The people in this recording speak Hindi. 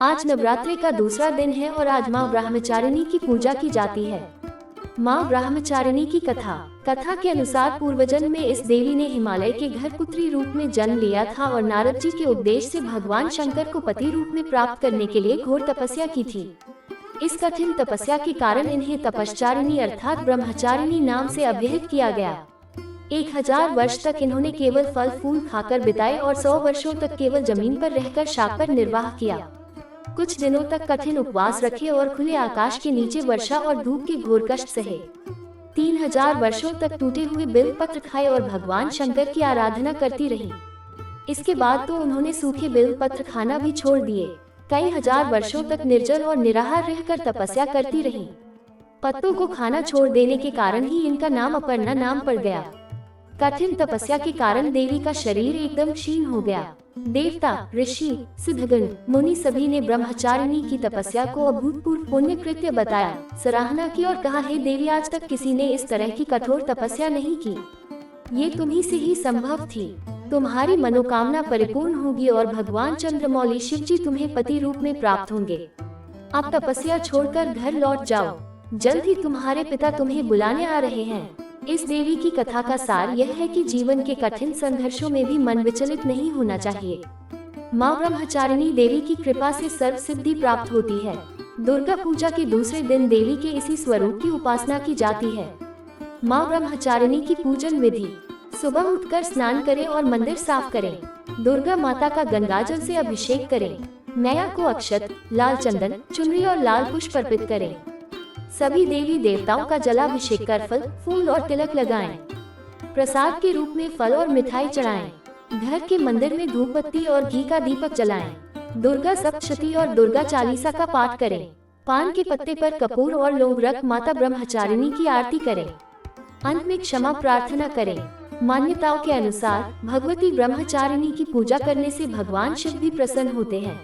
आज नवरात्रि का दूसरा दिन है और आज माँ ब्रह्मचारिणी की पूजा की जाती है। माँ ब्रह्मचारिणी की कथा के अनुसार पूर्वजन्म में इस देवी ने हिमालय के घर पुत्री रूप में जन्म लिया था और नारद जी के उपदेश से भगवान शंकर को पति रूप में प्राप्त करने के लिए घोर तपस्या की थी। इस कठिन तपस्या के कारण इन्हें तपश्चारिणी अर्थात ब्रह्मचारिणी नाम से अभिहित किया गया। 1000 वर्ष तक इन्होंने केवल फल फूल खाकर बिताए और 100 वर्षों तक केवल जमीन पर रहकर शाप पर निर्वाह किया। कुछ दिनों तक कठिन उपवास रखे और खुले आकाश के नीचे वर्षा और धूप के घोर कष्ट सहे। 3000 वर्षों तक टूटे हुए बेल पत्र खाए और भगवान शंकर की आराधना करती रही। इसके बाद तो उन्होंने सूखे बेल पत्र खाना भी छोड़ दिए। कई हजार वर्षों तक निर्जल और निराहार रहकर तपस्या करती रही। पत्तों को खाना छोड़ देने के कारण ही इनका नाम अपर्णा नाम पड़ गया। कठिन तपस्या के कारण देवी का शरीर एकदम क्षीण हो गया। देवता, ऋषि, सिद्धगण, मुनि सभी ने ब्रह्मचारिणी की तपस्या को अभूतपूर्व पुण्य कृत्य बताया, सराहना की और कहा, हे देवी, आज तक किसी ने इस तरह की कठोर तपस्या नहीं की। ये तुम्ही से ही संभव थी। तुम्हारी मनोकामना परिपूर्ण होगी और भगवान चंद्रमौली शिव जी तुम्हें पति रूप में प्राप्त होंगे। अब तपस्या छोड़कर घर लौट जाओ, जल्द ही तुम्हारे पिता तुम्हें बुलाने आ रहे हैं। इस देवी की कथा का सार यह है कि जीवन के कठिन संघर्षों में भी मन विचलित नहीं होना चाहिए। माँ ब्रह्मचारिणी देवी की कृपा से सर्व सिद्धि प्राप्त होती है। दुर्गा पूजा के दूसरे दिन देवी के इसी स्वरूप की उपासना की जाती है। माँ ब्रह्मचारिणी की पूजन विधि: सुबह उठकर स्नान करें और मंदिर साफ करें। दुर्गा माता का गंगाजल से अभिषेक करें। मैया को अक्षत, लाल चंदन, चुनरी और लाल पुष्प अर्पित करें। सभी देवी देवताओं का जलाभिषेक कर फल, फूल और तिलक लगाएं। प्रसाद के रूप में फल और मिठाई चढ़ाएं। घर के मंदिर में धूप बत्ती और घी का दीपक जलाएं। दुर्गा सप्तशती और दुर्गा चालीसा का पाठ करें। पान के पत्ते पर कपूर और लौंग रख माता ब्रह्मचारिणी की आरती करें। अंत में क्षमा प्रार्थना करें। मान्यताओं के अनुसार भगवती ब्रह्मचारिणी की पूजा करने से भगवान शिव भी प्रसन्न होते हैं।